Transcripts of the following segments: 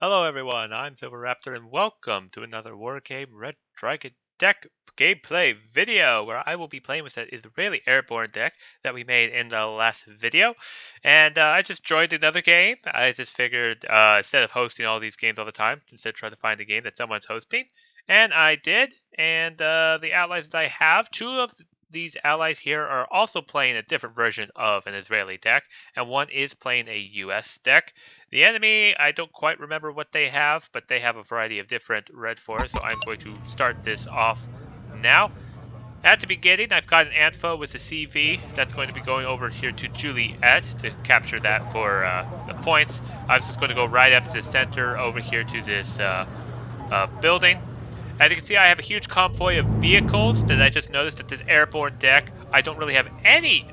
Hello everyone, I'm Silverraptor and welcome to another Wargame Red Dragon deck gameplay video where I will be playing with the Israeli Airborne deck that we made in the last video. And I just joined another game. I just figured instead of hosting all these games all the time, instead try to find a game that someone's hosting. And I did, and the allies that I have, two of these allies here are also playing a different version of an Israeli deck, and one is playing a US deck. The enemy, I don't quite remember what they have, but they have a variety of different red forests, so I'm going to start this off now. At the beginning, I've got an Antfa with a CV that's going to be going over here to Juliet to capture that for the points. I was just going to go right up to the center over here to this building. As you can see, I have a huge convoy of vehicles that I just noticed that this airborne deck. I don't really have any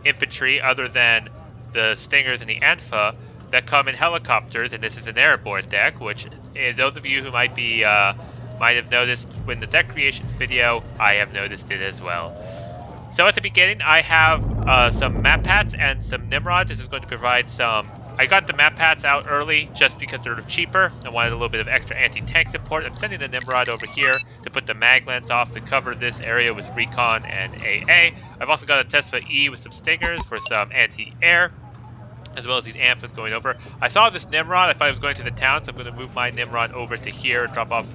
infantry other than the Stingers and the Antfa that come in helicopters, and this is an airborne deck, which those of you who might have noticed when the deck creation video, I have noticed it as well. So at the beginning, I have some map pads and some Nimrods. This is going to provide some. I got the map pads out early just because they're cheaper. I wanted a little bit of extra anti-tank support. I'm sending the Nimrod over here to put the mag lens off to cover this area with recon and AA. I've also got a Tesla E with some Stingers for some anti-air, as well as these Amphas going over. I saw this Nimrod. I thought I was going to the town, so I'm going to move my Nimrod over to here and drop off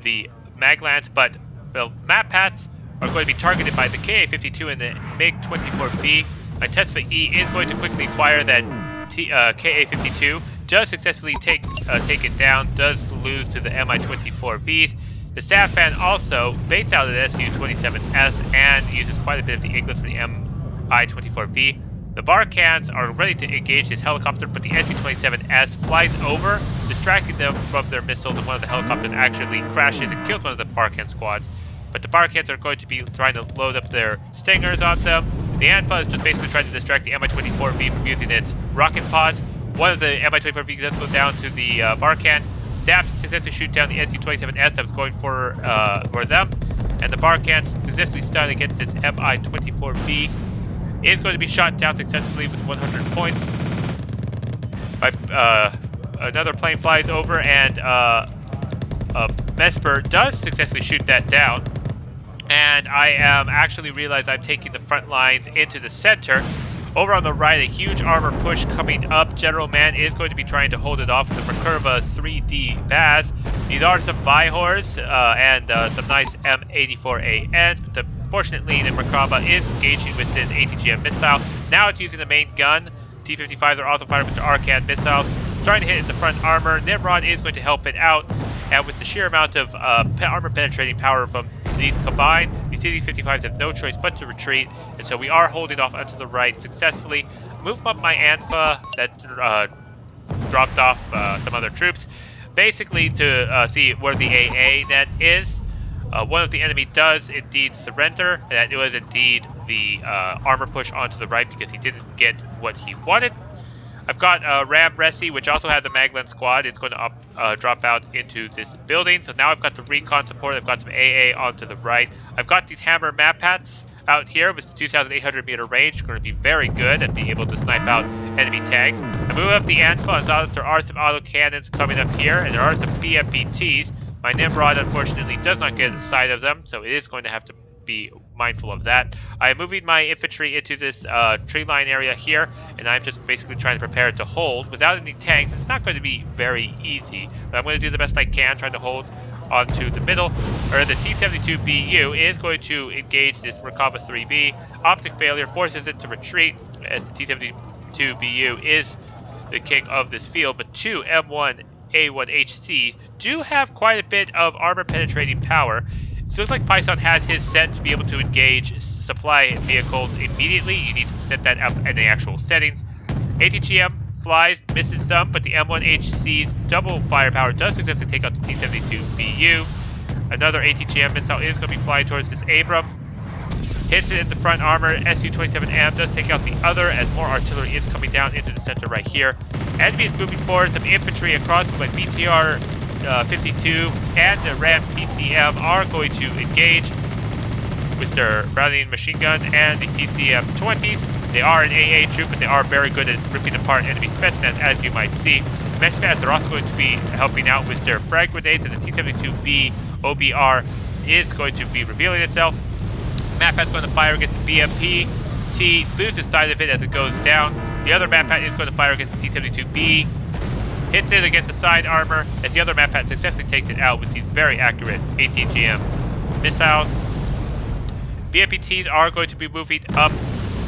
the mag lens. But the map pads are going to be targeted by the KA-52 and the MiG-24B. My Tesla E is going to quickly fire that KA-52, does successfully take it down, does lose to the Mi-24Vs. The Safan also baits out the Su-27S and uses quite a bit of the Iglis for the Mi-24V. The Barkans are ready to engage this helicopter, but the Su-27S flies over, distracting them from their missiles, and one of the helicopters actually crashes and kills one of the Barkan squads. But the Barkans are going to be trying to load up their Stingers on them. The Antfa is just basically trying to distract the Mi-24V from using its rocket pods. One of the Mi-24V does go down to the Barkan. Daps successfully shoot down the Su-27S that was going for them. And the Barkans successfully stun against this Mi-24V. Is going to be shot down successfully with 100 points. Another plane flies over, and Mesper does successfully shoot that down. And I actually realize I'm taking the front lines into the center. Over on the right, a huge armor push coming up. General Man is going to be trying to hold it off with the Recurva 3D Baz. These are some Vihors and some nice M84ANs, but fortunately the Recurva is engaging with this ATGM missile. Now it's using the main gun. T-55s are also firing with the Arcad missiles, trying to hit in the front armor. Nimrod is going to help it out, and with the sheer amount of armor penetrating power from these combined, the T-55s have no choice but to retreat, and so we are holding off onto the right successfully. Move up my Antfa that dropped off some other troops, basically to see where the AA net is. One of the enemy does indeed surrender, and that was indeed the armor push onto the right because he didn't get what he wanted. I've got Ram Resi, which also has the Maglen squad. It's going to drop out into this building. So now I've got the recon support. I've got some AA onto the right. I've got these Hammer map hats out here with the 2,800 meter range. Going to be very good at being able to snipe out enemy tanks. I move up the Antfa and saw that there are some auto cannons coming up here, and there are some BMPTs. My Nimrod, unfortunately, does not get sight of them, so it is going to have to be mindful of that. I am moving my infantry into this tree line area here, and I'm just basically trying to prepare it to hold. Without any tanks, it's not going to be very easy, but I'm going to do the best I can, trying to hold onto the middle. Or the T-72BU is going to engage this Merkava 3B. Optic failure forces it to retreat, as the T-72BU is the king of this field, but two M1A1HCs do have quite a bit of armor penetrating power. So it looks like Python has his set to be able to engage supply vehicles immediately. You need to set that up in the actual settings. ATGM flies, misses them, but the M1HC's double firepower does successfully take out the T-72BU. Another ATGM missile is going to be flying towards this Abram. Hits it in the front armor. Su-27M does take out the other as more artillery is coming down into the center right here. Enemy is moving forward. Some infantry across with my BTR 52 and the Ram TCM are going to engage with their Browning machine gun and the TCM 20s. They are an AA troop, but they are very good at ripping apart enemy Spetsnaz, as you might see. Meshpads are also going to be helping out with their frag grenades, and the T-72B OBR is going to be revealing itself. Mappad's going to fire against the BMP. T loses sight of it as it goes down. The other Mapad is going to fire against the T-72B. Hits it against the side armor, as the other Mapad successfully takes it out with these very accurate ATGM missiles. BMPTs are going to be moving up.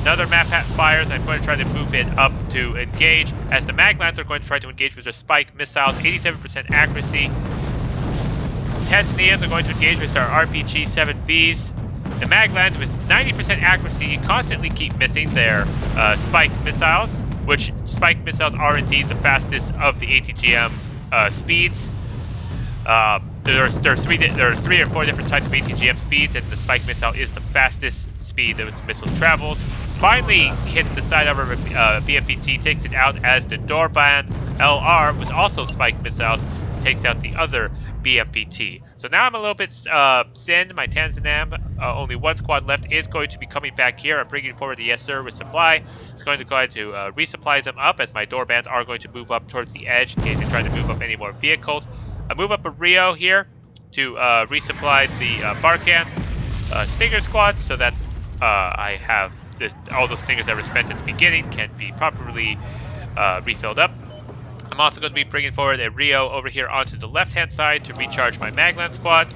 Another Mapad fires. I'm going to try to move it up to engage, as the Maglans are going to try to engage with their spike missiles, 87% accuracy. Tanzanians are going to engage with their RPG-7Bs. The Maglans, with 90% accuracy, constantly keep missing their spike missiles, which spike missiles are indeed the fastest of the ATGM speeds. There are 3 or 4 different types of ATGM speeds, and the spike missile is the fastest speed that its missile travels. Finally hits the side of a BMPT, takes it out, as the Dorban LR, with also spike missiles, takes out the other BMPT. So now I'm a little bit thinned. My Tanzanam, only 1 squad left, is going to be coming back here. I'm bringing forward the Yes Sir with supply. It's going to go ahead to resupply them up, as my Dorbans are going to move up towards the edge in case they try to move up any more vehicles. I move up a Rio here to resupply the Barkan Stinger squad, so that I have all those Stingers that were spent at the beginning can be properly refilled up. I'm also going to be bringing forward a Rio over here onto the left-hand side to recharge my Maglan squad.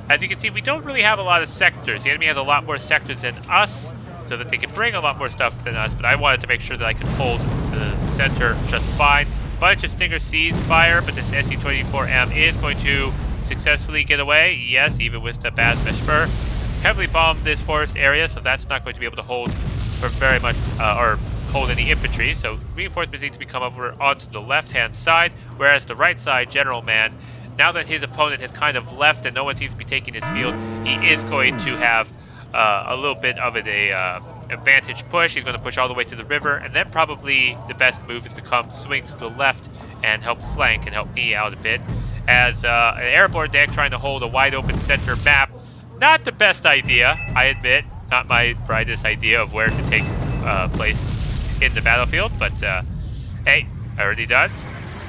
As you can see, we don't really have a lot of sectors. The enemy has a lot more sectors than us, so that they can bring a lot more stuff than us, but I wanted to make sure that I could hold the center just fine. Bunch of Stinger C's fire, but this SC-24M is going to successfully get away. Yes, even with the bad Meshper. Heavily bombed this forest area, so that's not going to be able to hold for very much, or hold any infantry. So reinforcements need to be come over onto the left-hand side, whereas the right side, General Man, now that his opponent has kind of left and no one seems to be taking his field, he is going to have a little bit of an advantage push. He's going to push all the way to the river, and then probably the best move is to come swing to the left and help flank and help me out a bit. As an airborne deck trying to hold a wide open center map, not the best idea, I admit. Not my brightest idea of where to take place in the battlefield, but hey, already done.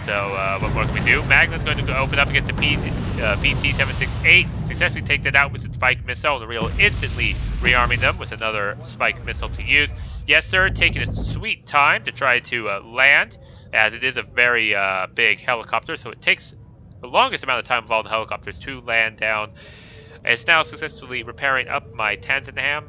So what more can we do? Magnan's going to go open up against the PT-768, successfully take that out with its spike missile, and the Real instantly rearming them with another spike missile to use. Yes, sir, taking its sweet time to try to land, as it is a very big helicopter, so it takes the longest amount of time of all the helicopters to land down. It's now successfully repairing up my Tanzanham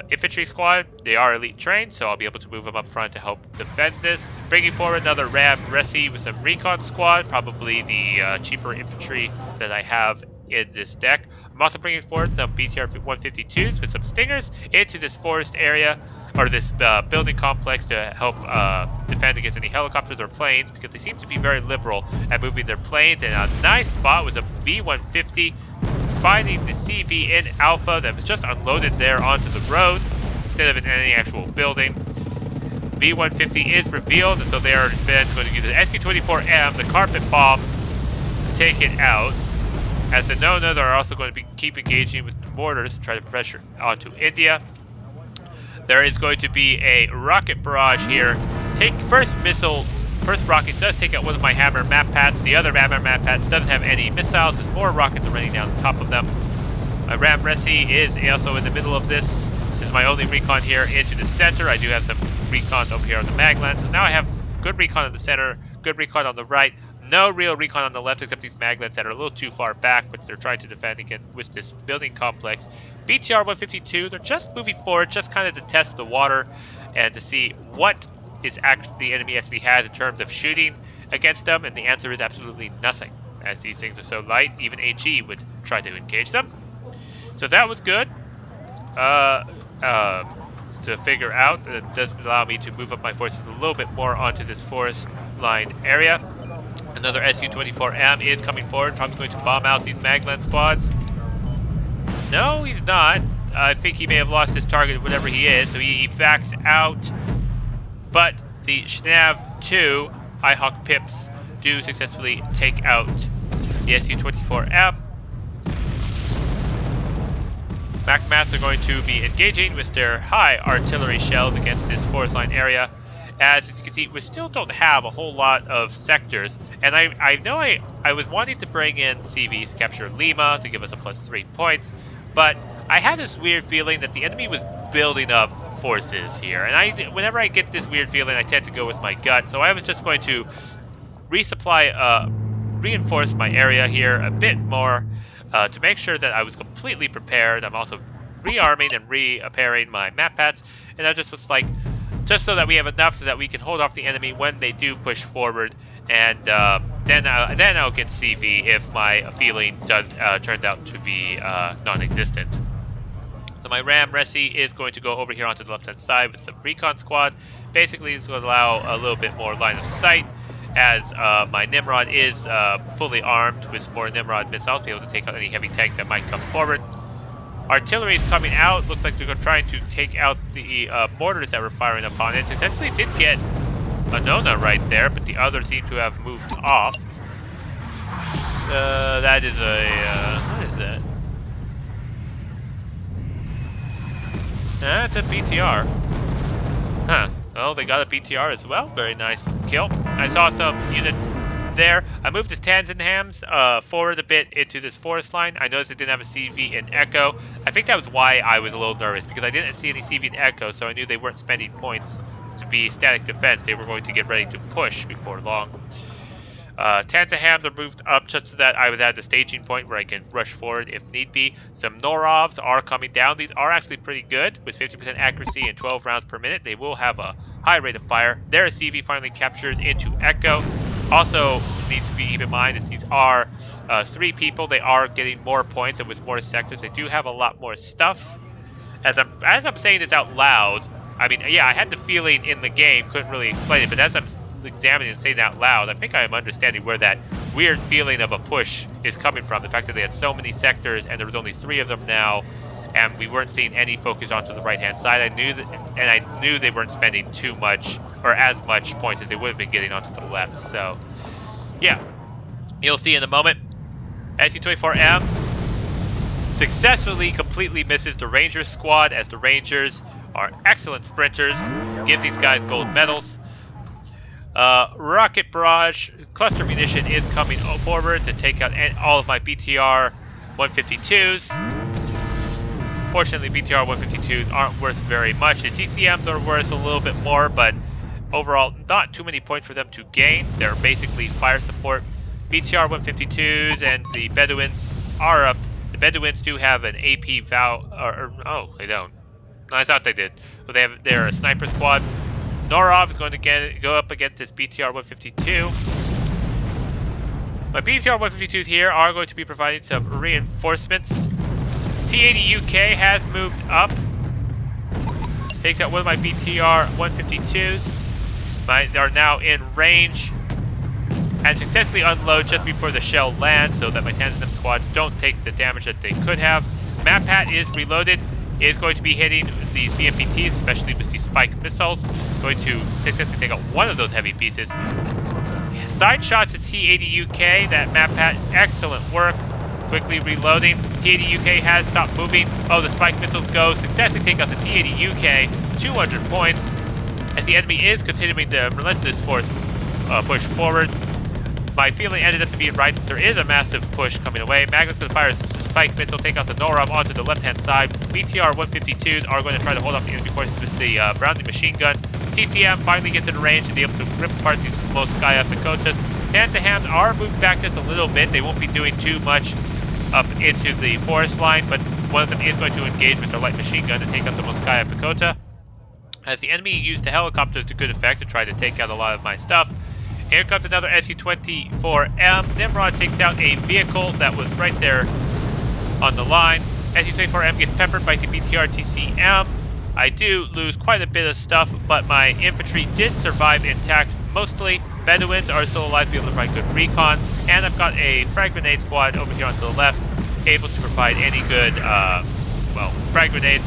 infantry squad. They are elite trained, so I'll be able to move them up front to help defend this. Bringing forward another Ram Resi with some recon squad, probably the cheaper infantry that I have in this deck. I'm also bringing forward some BTR-152s with some Stingers into this forest area, or this building complex, to help defend against any helicopters or planes, because they seem to be very liberal at moving their planes. And a nice spot with a V-150 finding the CV in Alpha that was just unloaded there onto the road instead of in any actual building. V-150 is revealed, and so they are then going to use the SC-24M, the carpet bomb, to take it out. As the No-Nos are also going to keep engaging with the mortars to try to pressure onto India. There is going to be a rocket barrage here. First rocket does take out one of my Hammer map pads. The other Hammer map pads doesn't have any missiles. There's more rockets running down the top of them. My Ram Resi is also in the middle of this. This is my only recon here into the center. I do have some recon over here on the Magland. So now I have good recon in the center, good recon on the right. No real recon on the left except these Maglands that are a little too far back, but they're trying to defend again with this building complex. BTR-152, they're just moving forward, just kind of to test the water and to see what the enemy actually has in terms of shooting against them, and the answer is absolutely nothing, as these things are so light, even AG would try to engage them. So that was good to figure out. It does allow me to move up my forces a little bit more onto this forest line area. Another SU-24M is coming forward, probably going to bomb out these Magland squads. No, he's not. I think he may have lost his target, whatever he is, so he backs out. But the Schnav 2 Ihawk Pips do successfully take out the SU-24M. Macmats are going to be engaging with their high artillery shells against this forest line area. As you can see, we still don't have a whole lot of sectors, and I know I was wanting to bring in CVs to capture Lima to give us a +3 points, but I had this weird feeling that the enemy was building up forces here, and whenever I get this weird feeling, I tend to go with my gut, so I was just going to reinforce my area here a bit more to make sure that I was completely prepared. I'm also rearming and repairing my map pads, and I just was like, just so that we have enough so that we can hold off the enemy when they do push forward, and then I'll get CV if my feeling turns out to be non-existent. So my Ram Resi is going to go over here onto the left-hand side with some recon squad. Basically, it's going to allow a little bit more line of sight, as my Nimrod is fully armed with more Nimrod missiles to be able to take out any heavy tanks that might come forward. Artillery is coming out. Looks like they're trying to take out the mortars that were firing upon it. Successfully did get a Nona right there, but the others seem to have moved off. That is a... what is that? That's a BTR. Huh. Well, they got a BTR as well. Very nice kill. I saw some units there. I moved the Tanzenhams forward a bit into this forest line. I noticed it didn't have a CV in Echo. I think that was why I was a little nervous, because I didn't see any CV in Echo, so I knew they weren't spending points to be static defense. They were going to get ready to push before long. Tanzahams are moved up just so that I was at the staging point where I can rush forward if need be. Some Norovs are coming down. These are actually pretty good with 50% accuracy and 12 rounds per minute. They will have a high rate of fire. Their CV finally captures into Echo. Also needs to be keep in mind that these are 3 people. They are getting more points, and with more sectors, they do have a lot more stuff. As I'm saying this out loud, I mean, yeah, I had the feeling in the game, couldn't really explain it, but as I'm examining and saying it out loud, I think I am understanding where that weird feeling of a push is coming from. The fact that they had so many sectors and there was only 3 of them now, and we weren't seeing any focus onto the right-hand side. I knew they weren't spending too much or as much points as they would have been getting onto the left. So, yeah, you'll see in a moment. SU-24M successfully completely misses the Rangers squad, as the Rangers are excellent sprinters. Gives these guys gold medals. Rocket barrage, cluster munition is coming forward to take out all of my BTR 152s. Fortunately, BTR 152s aren't worth very much. The TCMs are worth a little bit more, but overall, not too many points for them to gain. They're basically fire support. BTR 152s and the Bedouins are up. The Bedouins do have an AP oh, they don't. No, I thought they did. Well, they're a sniper squad. Norov is going to go up against this BTR 152. My BTR 152s here are going to be providing some reinforcements. T-80 UK has moved up. Takes out one of my BTR 152s. They are now in range. And successfully unload just before the shell lands so that my Tanzanite squads don't take the damage that they could have. Mappat is reloaded. Is going to be hitting these BMPTs, especially with these spike missiles. Going to successfully take out one of those heavy pieces. Side shots to T-80 UK, that Mappat, excellent work. Quickly reloading. T-80 UK has stopped moving. Oh, the spike missiles go. Successfully take out the T-80 UK, 200 points. As the enemy is continuing the relentless force push forward. My feeling ended up to be right. There is a massive push coming away. Magnus going to fire a spike missile, take out the Norov onto the left-hand side. BTR 152s are going to try to hold off the enemy forces with the Browning machine guns. TCM finally gets in range to be able to rip apart these Moskaya Pakotas. Tanzahams are moving back just a little bit. They won't be doing too much up into the forest line, but one of them is going to engage with their light machine gun to take out the Moskaya Pakota. As the enemy used the helicopters to good effect to try to take out a lot of my stuff. Here comes another SU-24M. Nimrod takes out a vehicle that was right there on the line. SU-24M gets peppered by the BTR TCM. I do lose quite a bit of stuff, but my infantry did survive intact mostly. Bedouins are still alive to be able to provide good recon. And I've got a frag grenade squad over here on the left, able to provide any good, frag grenade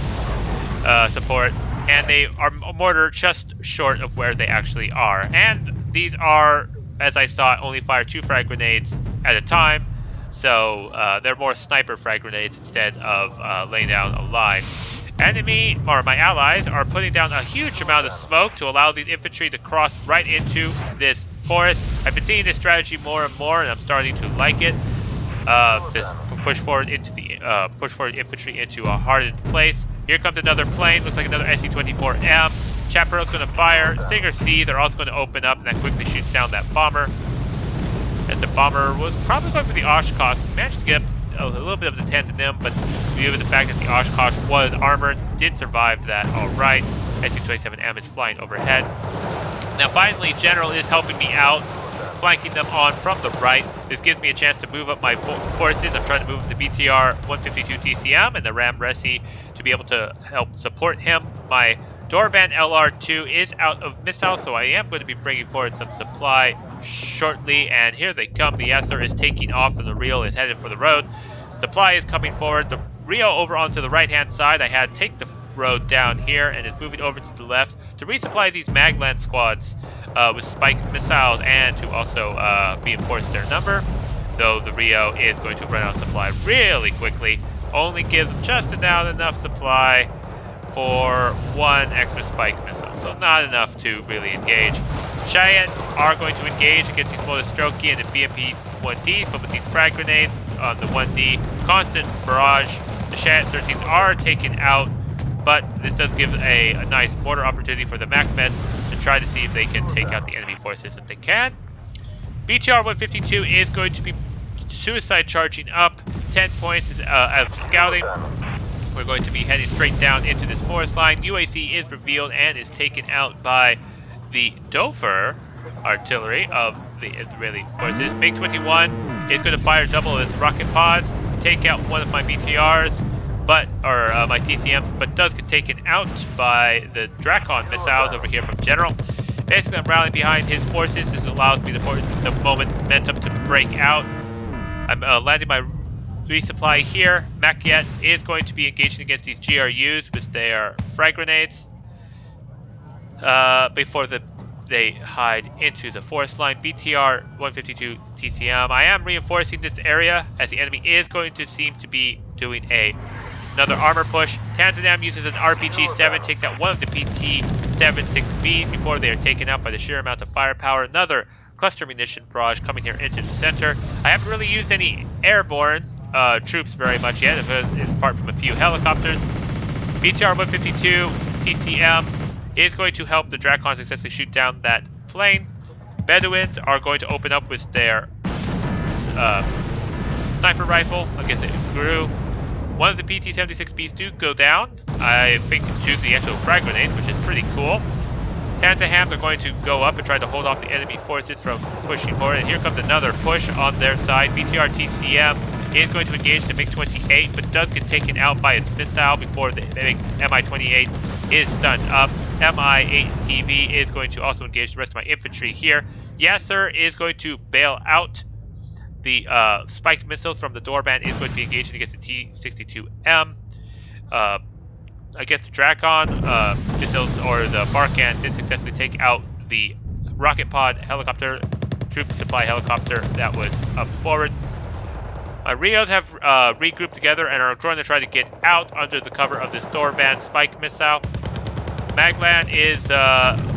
support. And they are mortar just short of where they actually are. And these are, as I saw, only fire 2 frag grenades at a time. So they're more sniper frag grenades instead of laying down a line. Enemy, or my allies, are putting down a huge amount of smoke to allow these infantry to cross right into this forest. I've been seeing this strategy more and more, and I'm starting to like it. To push forward into the infantry into a hardened place. Here comes another plane. Looks like another SC-24M. Chaparral's going to fire. Stinger C. They're also going to open up, and that quickly shoots down that bomber. And the bomber was probably going for the Oshkosh. Managed to get up a little bit of the Tanzania, but due to the fact that the Oshkosh was armored, did survive that all right. SC-27M is flying overhead. Now finally, General is helping me out, flanking them on from the right. This gives me a chance to move up my forces. I'm trying to move the BTR 152 TCM and the Ram Resi to be able to help support him. My Doorband LR2 is out of missiles, so I am going to be bringing forward some supply shortly, and here they come. The Yasser is taking off and the Rio is headed for the road. Supply is coming forward. The Rio over onto the right-hand side. I had to take the road down here, and it's moving over to the left to resupply these Magland squads with spike missiles and to also reinforce their number. Though the Rio is going to run out of supply really quickly. Only gives just about enough supply for one extra spike missile, so not enough to really engage. Giants are going to engage against these Motostrokey and the BMP-1D, but with these frag grenades on the 1D, constant barrage, the Giant 13s are taken out, but this does give a nice mortar opportunity for the Macmets to try to see if they can take out the enemy forces if they can. BTR 152 is going to be suicide charging up, 10 points of scouting. We're going to be heading straight down into this forest line. UAC is revealed and is taken out by the Dover artillery of the Israeli forces. MiG-21 is going to fire double its rocket pods, take out one of my BTRs, my TCMs, but does get taken out by the Drakon missiles over here from General. Basically, I'm rallying behind his forces. This allows me the momentum to break out. I'm landing my resupply here. Makiet is going to be engaging against these GRUs with their frag grenades before they hide into the forest line. BTR 152 TCM. I am reinforcing this area as the enemy is going to seem to be doing another armor push. Tanzania uses an RPG-7, takes out one of the PT-76Bs before they are taken out by the sheer amount of firepower. Another cluster munition barrage coming here into the center. I haven't really used any airborne troops very much yet, apart from a few helicopters. BTR 152 TCM is going to help the Drakon successfully shoot down that plane. Bedouins are going to open up with their sniper rifle against the GRU. One of the PT-76Bs do go down, I think, to the actual frag grenades, which is pretty cool. Tanzahams are going to go up and try to hold off the enemy forces from pushing forward, and here comes another push on their side. BTR TCM is going to engage the MiG-28, but does get taken out by its missile before the Mi-28 is stunned up. Mi-8TV is going to also engage the rest of my infantry here. Yasser is going to bail out. The spike missiles from the Doorband is going to be engaging against the T-62M. I guess the Drakon missiles or the Barkan did successfully take out the rocket pod helicopter, troop supply helicopter that was up forward. My Rios have regrouped together and are going to try to get out under the cover of this Doorband spike missile. Magland is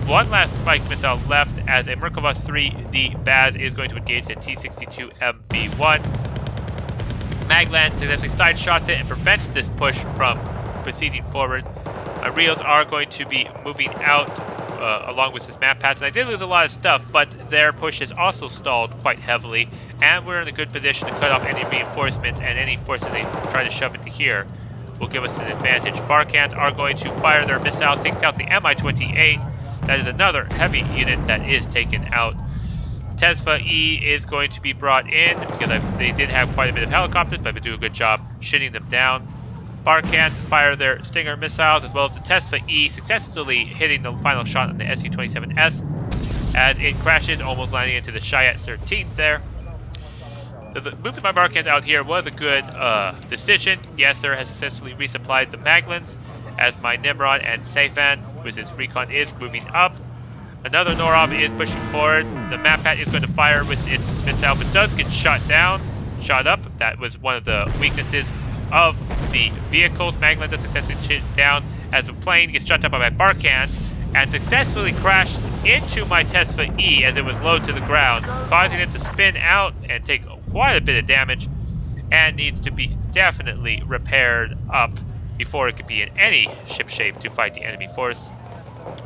one last spike missile left as a Merkava 3D Baz is going to engage the T-62MV1. Magland successfully sideshots it and prevents this push from proceeding forward. My Rios are going to be moving out along with this map patch, and I did lose a lot of stuff, but their push is also stalled quite heavily, and we're in a good position to cut off any reinforcements, and any forces they try to shove into here will give us an advantage. Barkans are going to fire their missiles, takes out the Mi-28. That is another heavy unit that is taken out. Tesfa E is going to be brought in because they did have quite a bit of helicopters, but they do a good job shooting them down. Barkan fire their Stinger missiles as well as the Tesfa E, successfully hitting the final shot on the SU-27S as it crashes, almost landing into the Shayat 13s there. The move of my Barkans out here was a good decision. Yasser has successfully resupplied the Maglands as my Nimrod and Saifan with its recon is moving up. Another Norov is pushing forward. The Mapat is going to fire with its missile, but does get shot down. shot up. That was one of the weaknesses of the vehicles. Magland does successfully shoot down as the plane gets shot up by my Barkans and successfully crashed into my Tesla E as it was low to the ground, causing it to spin out and take quite a bit of damage, and needs to be definitely repaired up before it could be in any ship shape to fight the enemy force.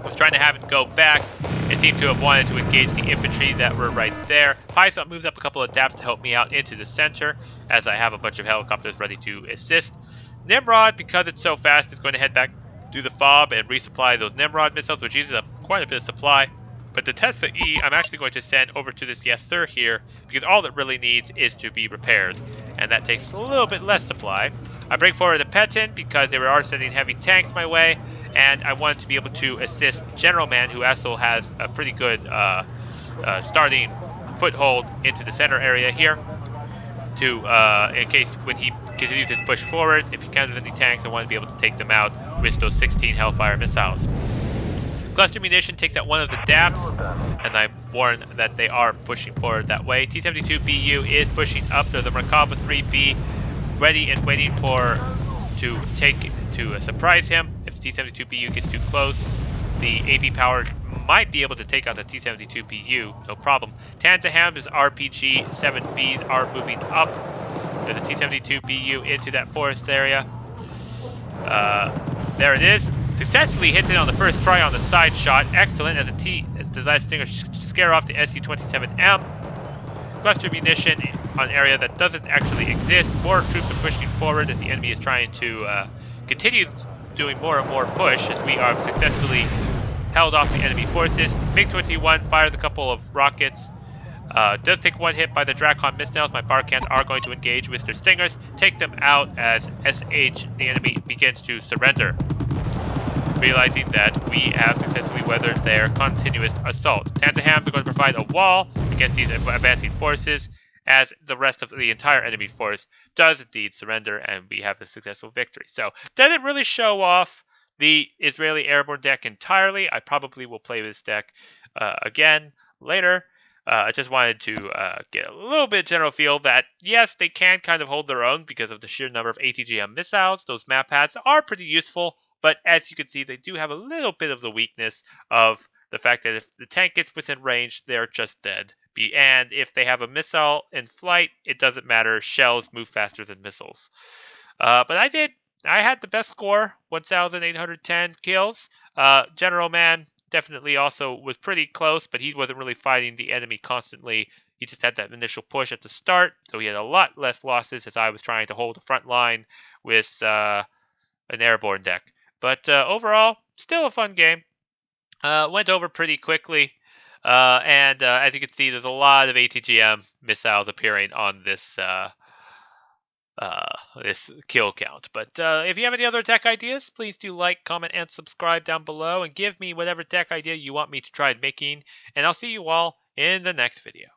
I was trying to have it go back. It seemed to have wanted to engage the infantry that were right there. Python moves up a couple of depths to help me out into the center, as I have a bunch of helicopters ready to assist. Nimrod, because it's so fast, is going to head back to the FOB and resupply those Nimrod missiles, which uses up quite a bit of supply. But the Tesla E, I'm actually going to send over to this Yes Sir here, because all it really needs is to be repaired, and that takes a little bit less supply. I bring forward the Petin because they are sending heavy tanks my way, and I wanted to be able to assist General Man, who also has a pretty good starting foothold into the center area here, to in case when he continues his push forward, if he encounters any tanks, I want to be able to take them out with those 16 Hellfire missiles. Cluster munition takes out one of the DAPs, and I warn that they are pushing forward that way. T-72BU is pushing up to the Merkava 3B, ready and waiting to surprise him. If the T-72BU gets too close, the AP power might be able to take out the T-72BU, no problem. Tanzahams' RPG-7Bs are moving up. There's a T-72BU into that forest area. There it is. Successfully hits it on the first try on the side shot. Excellent, as the Desire Stinger scare off the SU-27M. Cluster munition on an area that doesn't actually exist. More troops are pushing forward as the enemy is trying to continue doing more and more push as we are successfully held off the enemy forces. MiG-21 fires a couple of rockets. Does take one hit by the Dracon missiles. My Barkans are going to engage with their Stingers, take them out as SH, the enemy, begins to surrender, realizing that we have successfully weathered their continuous assault. Tanzahams are going to provide a wall against these advancing forces, as the rest of the entire enemy force does indeed surrender, and we have a successful victory. So, doesn't really show off the Israeli Airborne deck entirely. I probably will play this deck again later. I just wanted to get a little bit general feel that, yes, they can kind of hold their own because of the sheer number of ATGM missiles. Those map pads are pretty useful, but as you can see, they do have a little bit of the weakness of the fact that if the tank gets within range, they're just dead. And if they have a missile in flight, it doesn't matter. Shells move faster than missiles. But I had the best score, 1,810 kills. General Man definitely also was pretty close, but he wasn't really fighting the enemy constantly. He just had that initial push at the start, so he had a lot less losses as I was trying to hold the front line with an airborne deck. But overall, still a fun game. Went over pretty quickly. And as you can see, there's a lot of ATGM missiles appearing on this this kill count. But if you have any other deck ideas, please do like, comment, and subscribe down below, and give me whatever deck idea you want me to try making. And I'll see you all in the next video.